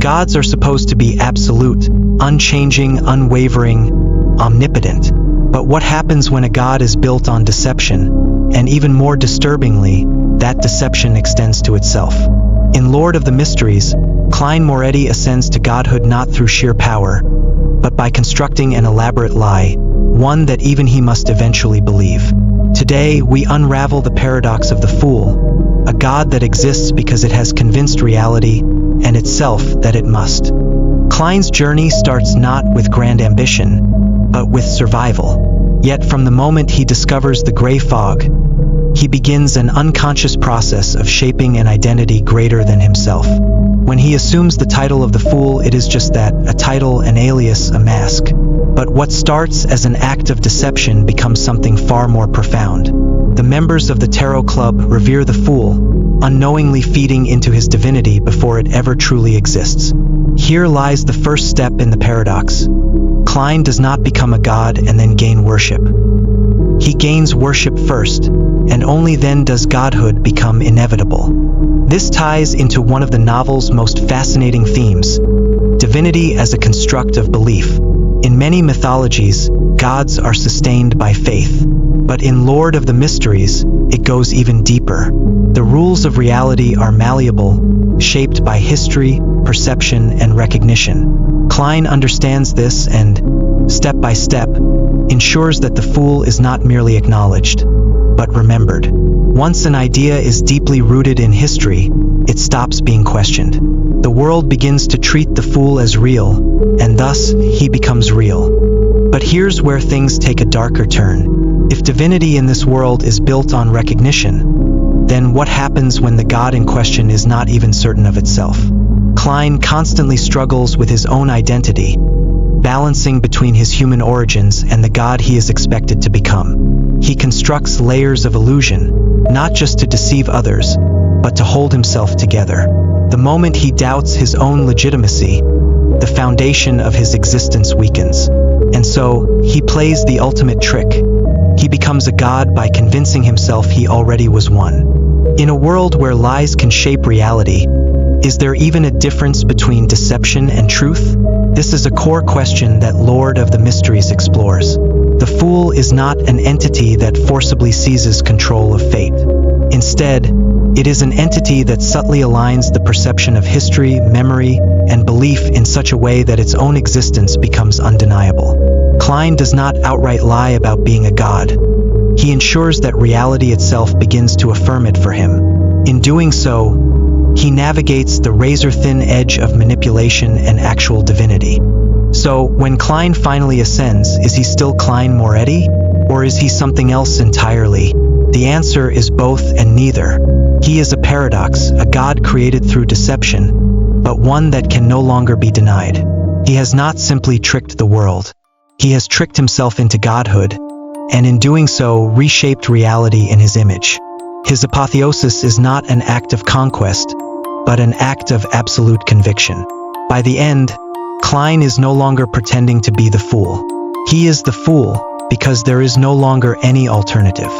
Gods are supposed to be absolute, unchanging, unwavering, omnipotent. But what happens when a god is built on deception? And even more disturbingly, that deception extends to itself. In Lord of the Mysteries, Klein Moretti ascends to godhood not through sheer power, but by constructing an elaborate lie, one that even he must eventually believe. Today, we unravel the paradox of the fool, a god that exists because it has convinced reality and itself that it must. Klein's journey starts not with grand ambition, but with survival. Yet from the moment he discovers the gray fog, he begins an unconscious process of shaping an identity greater than himself. When he assumes the title of the fool, it is just that, a title, an alias, a mask. But what starts as an act of deception becomes something far more profound. The members of the Tarot Club revere the fool, unknowingly feeding into his divinity before it ever truly exists. Here lies the first step in the paradox. Klein does not become a god and then gain worship. He gains worship first, and only then does godhood become inevitable. This ties into one of the novel's most fascinating themes, divinity as a construct of belief. In many mythologies, gods are sustained by faith. But in Lord of the Mysteries, it goes even deeper. The rules of reality are malleable, shaped by history, perception, and recognition. Klein understands this and, step by step, ensures that the fool is not merely acknowledged, but remembered. Once an idea is deeply rooted in history, it stops being questioned. The world begins to treat the fool as real, and thus, he becomes real. But here's where things take a darker turn. If divinity in this world is built on recognition, then what happens when the god in question is not even certain of itself? Klein constantly struggles with his own identity, balancing between his human origins and the god he is expected to become. He constructs layers of illusion, not just to deceive others, but to hold himself together. The moment he doubts his own legitimacy, the foundation of his existence weakens. And so, he plays the ultimate trick. He becomes a god by convincing himself he already was one. In a world where lies can shape reality, is there even a difference between deception and truth? This is a core question that Lord of the Mysteries explores. The fool is not an entity that forcibly seizes control of fate. Instead, it is an entity that subtly aligns the perception of history, memory, and belief in such a way that its own existence becomes undeniable. Klein does not outright lie about being a god. He ensures that reality itself begins to affirm it for him. In doing so, he navigates the razor-thin edge of manipulation and actual divinity. So, when Klein finally ascends, is he still Klein Moretti? Or is he something else entirely? The answer is both and neither. He is a paradox, a god created through deception, but one that can no longer be denied. He has not simply tricked the world. He has tricked himself into godhood, and in doing so, reshaped reality in his image. His apotheosis is not an act of conquest, but an act of absolute conviction. By the end, Klein is no longer pretending to be the fool. He is the fool because there is no longer any alternative.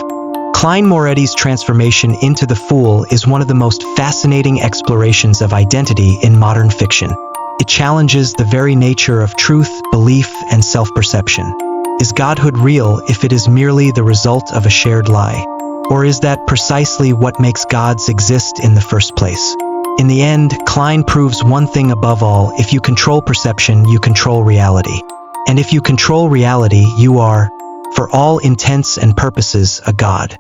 Klein Moretti's transformation into the fool is one of the most fascinating explorations of identity in modern fiction. It challenges the very nature of truth, belief, and self-perception. Is godhood real if it is merely the result of a shared lie? Or is that precisely what makes gods exist in the first place? In the end, Klein proves one thing above all: if you control perception, you control reality. And if you control reality, you are, for all intents and purposes, a god.